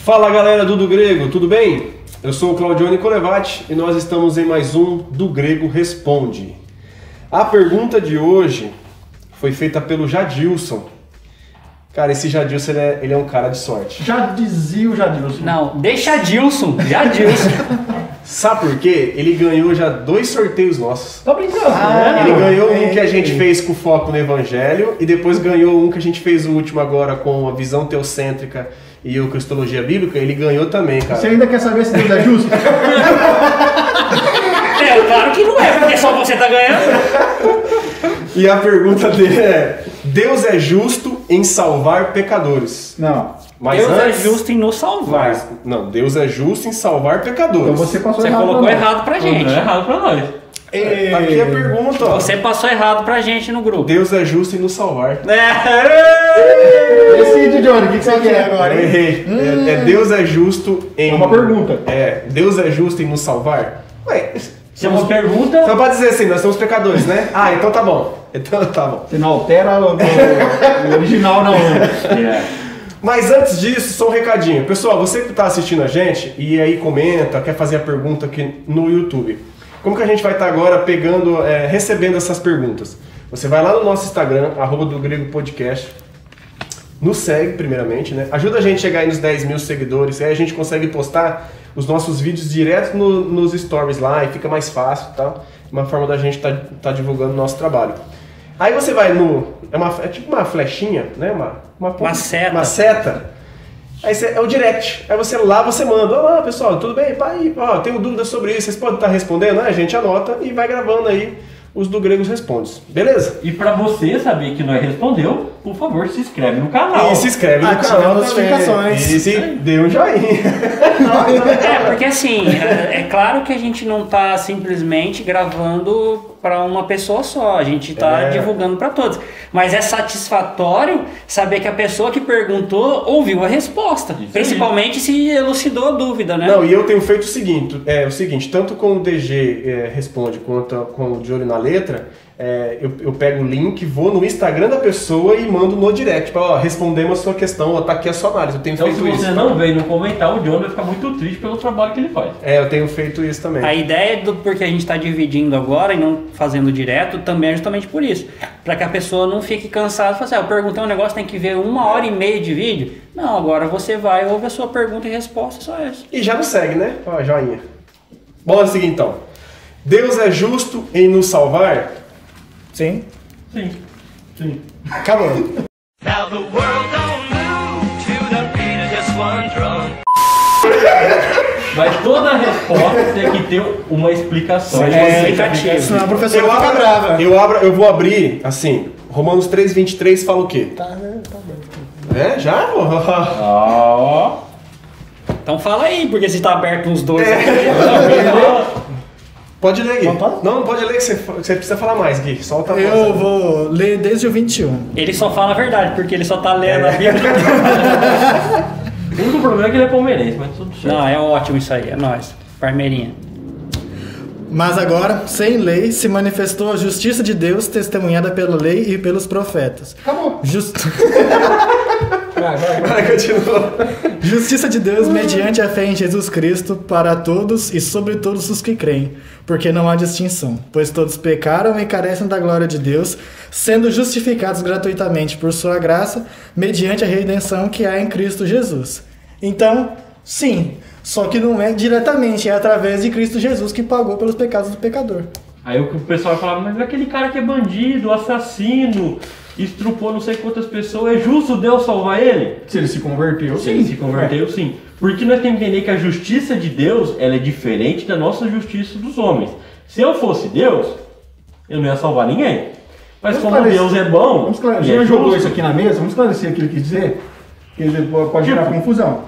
Fala galera do Grego, tudo bem? Eu sou o Claudione Colevati e nós estamos em mais um Do Grego Responde. A pergunta de hoje foi feita pelo Jadilson. Cara, esse Jadilson ele é um cara de sorte. Já dizia o Jadilson. Não, deixa Jadilson. Sabe por quê? Ele ganhou já 2 sorteios nossos. Tá brincando, né? Ele ganhou um que a gente fez com foco no Evangelho e depois ganhou um que a gente fez o último agora com a visão teocêntrica e o Cristologia Bíblica. Ele ganhou também, cara. Você ainda quer saber se Deus é justo? Claro que não é, porque só você tá ganhando. E a pergunta dele é: Deus é justo em salvar pecadores? Não. Mas Deus antes, é justo em nos salvar. Não, Deus é justo em salvar pecadores. Então você passou Você errado. colocou pra errado pra gente. Não é errado pra nós. Aqui a pergunta, ó. Você passou errado pra gente no grupo. Deus é justo em nos salvar. Decide, Johnny, o que você quer agora? Eu errei. Deus é justo em... É uma pergunta. Deus é justo em nos salvar? Ué, Se é uma pergunta... só pra dizer assim, nós somos pecadores, né? Ah, então tá bom. Então tá bom. Você não altera o original, não. Mas antes disso, só um recadinho. Pessoal, você que está assistindo a gente e aí comenta, quer fazer a pergunta aqui no YouTube. Como que a gente vai estar agora recebendo essas perguntas? Você vai lá no nosso Instagram, @dogregopodcast, nos segue primeiramente, né? Ajuda a gente a chegar aí nos 10 mil seguidores, aí a gente consegue postar os nossos vídeos direto nos stories lá e fica mais fácil, tá? Uma forma da gente tá divulgando o nosso trabalho. Aí você vai é tipo uma flechinha, né? Uma seta. Uma seta. Aí é o direct. Aí você manda: olá pessoal, tudo bem? Pai, ó, tenho dúvidas sobre isso, vocês podem estar respondendo? Aí a gente anota e vai gravando aí os do Gregos Respondes. Beleza? E pra você saber que nós respondeu, por favor, se inscreve no canal. E se inscreve no Ativa canal as notificações. também. E se dê um joinha. Porque assim, é claro que a gente não tá simplesmente gravando para uma pessoa só, a gente tá divulgando para todos. Mas é satisfatório saber que a pessoa que perguntou ouviu a resposta. Isso principalmente se elucidou a dúvida, né? Não, e eu tenho feito o seguinte, tanto com o DG Responde quanto com o De Olho na Letra, eu pego o link, vou no Instagram da pessoa e mando no direct, para respondemos a sua questão, ó, tá aqui a sua análise. Eu tenho Então, feito se isso. você não veio no comentar, o John vai ficar muito triste pelo trabalho que ele faz. Eu tenho feito isso também. A ideia porque a gente está dividindo agora e não fazendo direto também é justamente por isso. Para que a pessoa não fique cansada e fale assim: eu perguntei um negócio, tem que ver 1h30 de vídeo. Não, agora você vai, ouve a sua pergunta e resposta, só essa. E já nos segue, né? Ó, joinha. Bora seguir então. Deus é justo em nos salvar? Sim. Sim. Sim. Acabou. Now the world don't move to the beat of just one drum. Mas toda resposta tem que ter uma explicação. Senão a professora fica brava. Eu vou abrir, assim, Romanos 3:23 fala o quê? Tá bem. Já? Ó. Então fala aí, porque se tá aberto uns dois. Pode ler, Gui. Não pode? Não pode ler, que você precisa falar mais, Gui. Solta a voz. Eu vou ler desde o 21. Ele só fala a verdade, porque ele só tá lendo a Bíblia. O único problema é que ele é palmeirense, mas tudo certo. Não, é ótimo isso aí, é nóis. Parmeirinha. Mas agora, sem lei, se manifestou a justiça de Deus, testemunhada pela lei e pelos profetas. Acabou. Vai, continua. Justiça de Deus mediante a fé em Jesus Cristo para todos e sobre todos os que creem, porque não há distinção, pois todos pecaram e carecem da glória de Deus, sendo justificados gratuitamente por sua graça, mediante a redenção que há em Cristo Jesus. Então, sim, só que não é diretamente, é através de Cristo Jesus que pagou pelos pecados do pecador. Aí o pessoal falava: mas aquele cara que é bandido, assassino, estrupou não sei quantas pessoas, é justo Deus salvar ele? Se ele se converteu, Se ele se converteu, sim. Porque nós temos que entender que a justiça de Deus, ela é diferente da nossa justiça dos homens. Se eu fosse Deus, eu não ia salvar ninguém. Mas como Deus é bom... Vamos esclarecer. Já jogou isso aqui na mesa, vamos esclarecer o que ele quis dizer, que ele pode gerar confusão.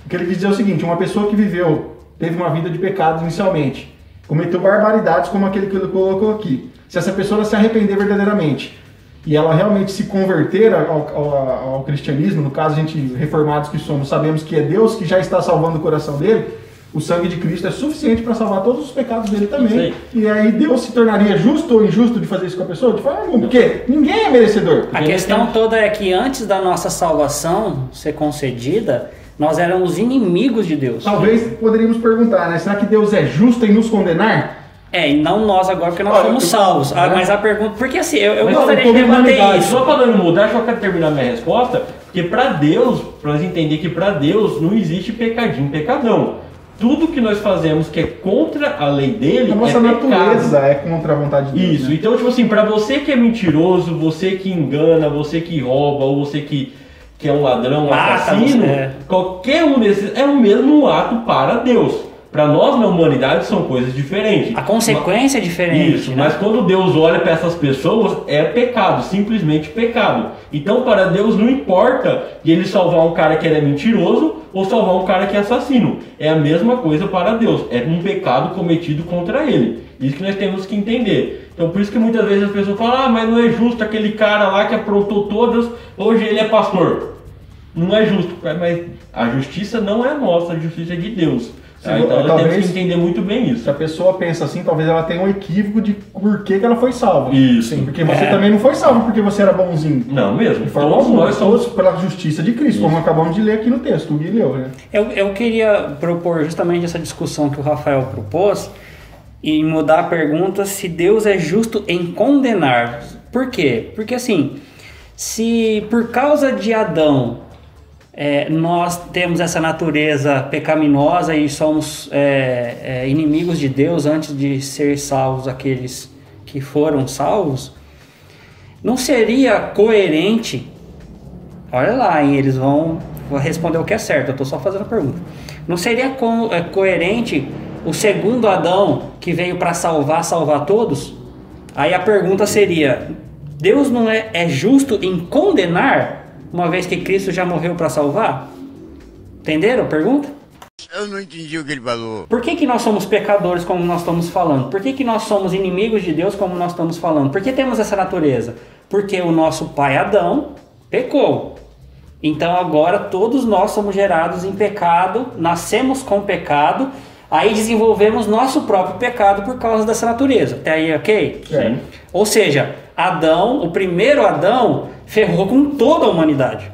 O que ele quis dizer é o seguinte: uma pessoa que teve uma vida de pecado inicialmente, cometeu barbaridades como aquele que ele colocou aqui. Se essa pessoa se arrepender verdadeiramente e ela realmente se converter ao cristianismo, no caso a gente, reformados que somos, sabemos que é Deus que já está salvando o coração dele, o sangue de Cristo é suficiente para salvar todos os pecados dele também. E aí Deus se tornaria justo ou injusto de fazer isso com a pessoa? De forma alguma, porque ninguém é merecedor. A questão toda é que antes da nossa salvação ser concedida, Nós éramos inimigos de Deus. Talvez poderíamos perguntar, né? Será que Deus é justo em nos condenar? E não nós agora, porque nós somos salvos. Mas a pergunta... Porque assim, eu Mas gostaria de como debater humanidade, isso. só para não mudar, só quero terminar minha resposta, porque para Deus, para nós entender que para Deus não existe pecadinho, pecadão. Tudo que nós fazemos que é contra a lei dele A nossa é pecado. natureza é contra a vontade de Deus. Isso, né? então tipo assim, para você que é mentiroso, você que engana, você que rouba, ou você que é um ladrão, um Mata, assassino, você. qualquer um desses é o mesmo ato para Deus. Para nós na humanidade são coisas diferentes. A consequência é diferente. Isso, né? mas quando Deus olha para essas pessoas, é pecado, simplesmente pecado. Então, para Deus não importa de ele salvar um cara que é mentiroso ou salvar um cara que é assassino. É a mesma coisa para Deus. É um pecado cometido contra ele. Isso que nós temos que entender. Então, por isso que muitas vezes as pessoas falam: ah, mas não é justo aquele cara lá que aprontou todas, hoje ele é pastor. Não é justo. Mas a justiça não é nossa, a justiça é de Deus. Tá? Então, nós temos que entender muito bem isso. Se a pessoa pensa assim, talvez ela tenha um equívoco de por que ela foi salva. Isso. Sim, porque você também não foi salvo porque você era bonzinho. Não mesmo. De forma Todos alguma, nós somos... todos pela justiça de Cristo, como acabamos de ler aqui no texto, o Gui leu, né? Eu queria propor justamente essa discussão que o Rafael propôs e mudar a pergunta se Deus é justo em condenar. Por quê? Porque assim, se por causa de Adão nós temos essa natureza pecaminosa e somos inimigos de Deus antes de ser salvos aqueles que foram salvos, não seria coerente, olha lá, hein, eles vão responder o que é certo, eu estou só fazendo a pergunta, não seria coerente o segundo Adão que veio para salvar todos? Aí a pergunta seria, Deus não é justo em condenar, uma vez que Cristo já morreu para salvar? Entenderam a pergunta? Eu não entendi o que ele falou. Por que nós somos pecadores, como nós estamos falando? Por que nós somos inimigos de Deus, como nós estamos falando? Por que temos essa natureza? Porque o nosso pai Adão pecou. Então agora todos nós somos gerados em pecado, nascemos com pecado, aí desenvolvemos nosso próprio pecado por causa dessa natureza. Até aí, ok? Sim. Ou seja, Adão, o primeiro Adão, ferrou com toda a humanidade.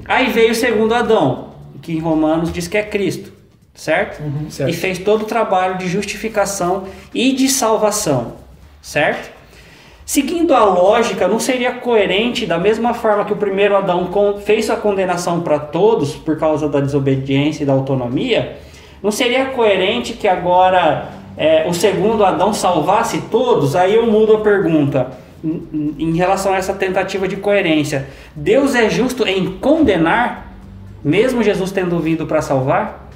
Aí veio o segundo Adão, que em Romanos diz que é Cristo, certo? certo. E fez todo o trabalho de justificação e de salvação, certo? Seguindo a lógica, não seria coerente, da mesma forma que o primeiro Adão fez a condenação para todos por causa da desobediência e da autonomia, não seria coerente que agora o segundo Adão salvasse todos? Aí eu mudo a pergunta. Em relação a essa tentativa de coerência, Deus é justo em condenar, mesmo Jesus tendo vindo para salvar?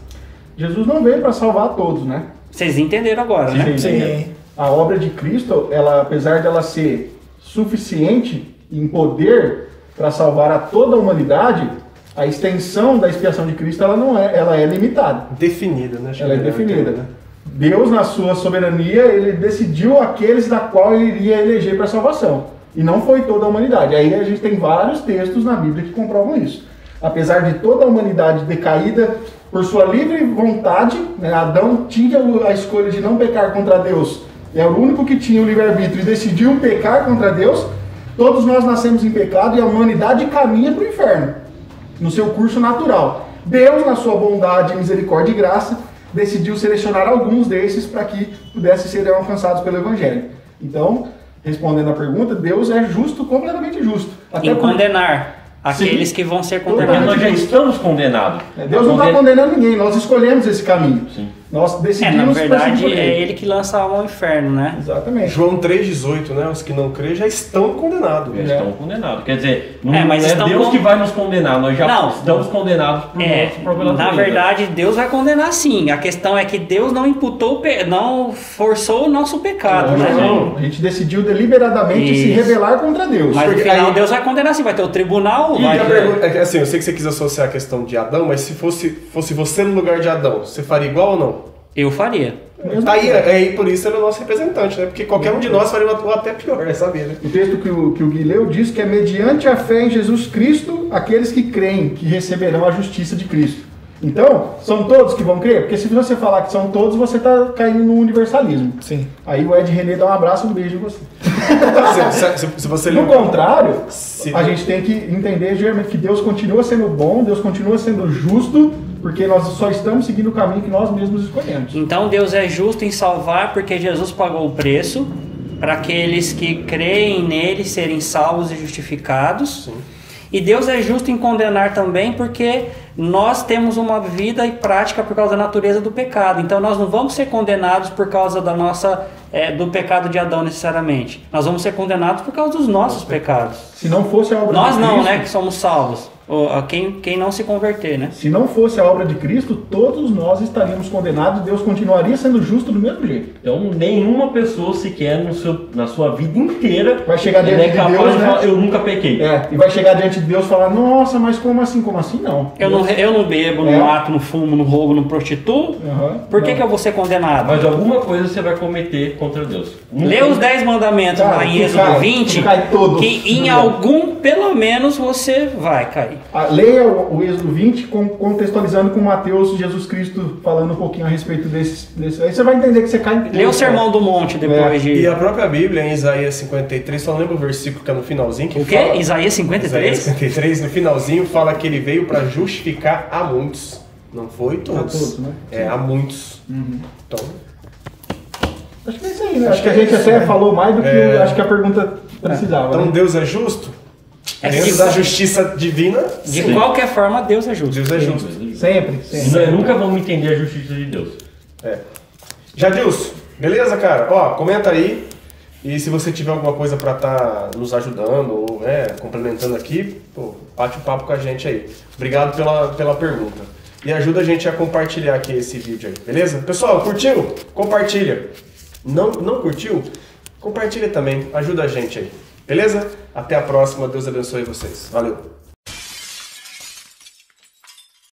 Jesus não veio para salvar todos, né? Vocês entenderam agora, né? Sim. A obra de Cristo, ela, apesar de ela ser suficiente em poder para salvar a toda a humanidade, a extensão da expiação de Cristo ela é limitada. Definida, né? Ela é definida, né? Deus, na sua soberania, ele decidiu aqueles da qual ele iria eleger para a salvação. E não foi toda a humanidade. Aí a gente tem vários textos na Bíblia que comprovam isso. Apesar de toda a humanidade decaída por sua livre vontade, né? Adão tinha a escolha de não pecar contra Deus. É o único que tinha o livre-arbítrio e decidiu pecar contra Deus. Todos nós nascemos em pecado e a humanidade caminha para o inferno, no seu curso natural. Deus, na sua bondade, misericórdia e graça, decidiu selecionar alguns desses para que pudessem ser alcançados pelo Evangelho. Então, respondendo à pergunta, Deus é justo, completamente justo. Em condenar aqueles que vão ser Porque condenados. nós já estamos condenados. Deus não está condenando ninguém, nós escolhemos esse caminho. Sim. Nós decidimos Na por seguir verdade, por é ele que lança a alma ao inferno, né? Exatamente. João 3,18, né? Os que não creem já estão condenados. Já estão condenados. Quer dizer, não mas é estão Deus que vai nos condenar, nós já Não. estamos condenados por nosso próprio Na natureza. verdade, Deus vai condenar sim. A questão é que Deus não imputou, não forçou o nosso pecado, né? A gente decidiu deliberadamente se Isso. rebelar contra Deus. Mas no Porque final aí- Deus vai condenar sim. Vai ter o tribunal, E vai... a pergunta é assim, eu sei que você quis associar a questão de Adão, mas se fosse você no lugar de Adão, você faria igual ou não? Eu faria. Aí por isso ele é o nosso representante, né? Porque qualquer um de nós faria uma até pior, saber, né? O texto que o Gui leu diz que é mediante a fé em Jesus Cristo, aqueles que creem que receberão a justiça de Cristo. Então, são todos que vão crer? Porque se você falar que são todos, você está caindo no universalismo. Sim. Aí o Ed René dá um abraço e um beijo em você. Se você No contrário, Se- a gente tem que entender geralmente que Deus continua sendo bom, Deus continua sendo justo, porque nós só estamos seguindo o caminho que nós mesmos escolhemos. Então Deus é justo em salvar porque Jesus pagou o preço para aqueles que creem nele serem salvos e justificados. Sim. E Deus é justo em condenar também porque nós temos uma vida e prática por causa da natureza do pecado. Então nós não vamos ser condenados por causa da nossa, do pecado de Adão necessariamente. Nós vamos ser condenados por causa dos nossos pecados. Se não fosse a obra Nós de não, Cristo, né, que somos salvos. Quem não se converter, né? se não fosse a obra de Cristo, todos nós estaríamos condenados e Deus continuaria sendo justo do mesmo jeito. Então, nenhuma pessoa sequer na sua vida inteira Vai chegar diante é de capaz Deus, de né? falar, eu nunca pequei. E vai chegar diante de Deus e falar, nossa, mas como assim? Como assim? Não. Eu não bebo, não mato, não fumo, não roubo, não prostituo. Aham. Por que Não. eu vou ser condenado? Mas alguma coisa você vai cometer contra Deus. Não Lê tem- os 10 mandamentos Cara, lá em tu Êxodo cai, 20, tu cai todos. que em algum, pelo menos, você vai cair. Leia o Êxodo 20 contextualizando com Mateus, Jesus Cristo falando um pouquinho a respeito desse. Aí você vai entender que você cai em tudo, Lê o cara. Sermão do Monte depois de... E a própria Bíblia, em Isaías 53, só lembra o versículo que é no finalzinho, que O quê? fala... Isaías 53? Isaías 53, no finalzinho, fala que ele veio para justificar a muitos. Não foi todos. A todos, né? É, a muitos. Então, Acho que é isso aí, né? Acho Acho que a que é gente isso, até né? falou mais do que É. acho que a pergunta precisava. então né? Deus é justo? É Dentro que- da justiça divina, De sim. qualquer forma, Deus é justo. Deus é justo. Sempre, E sempre. nós nunca vamos entender a justiça de Deus. Jadilson, beleza, cara? Ó, comenta aí. E se você tiver alguma coisa pra estar nos ajudando ou complementando aqui, pô, bate um papo com a gente aí. Obrigado pela pergunta. E ajuda a gente a compartilhar aqui esse vídeo aí, beleza? Pessoal, curtiu? Compartilha. Não curtiu? Compartilha também. Ajuda a gente aí. Beleza? Até a próxima. Deus abençoe vocês. Valeu.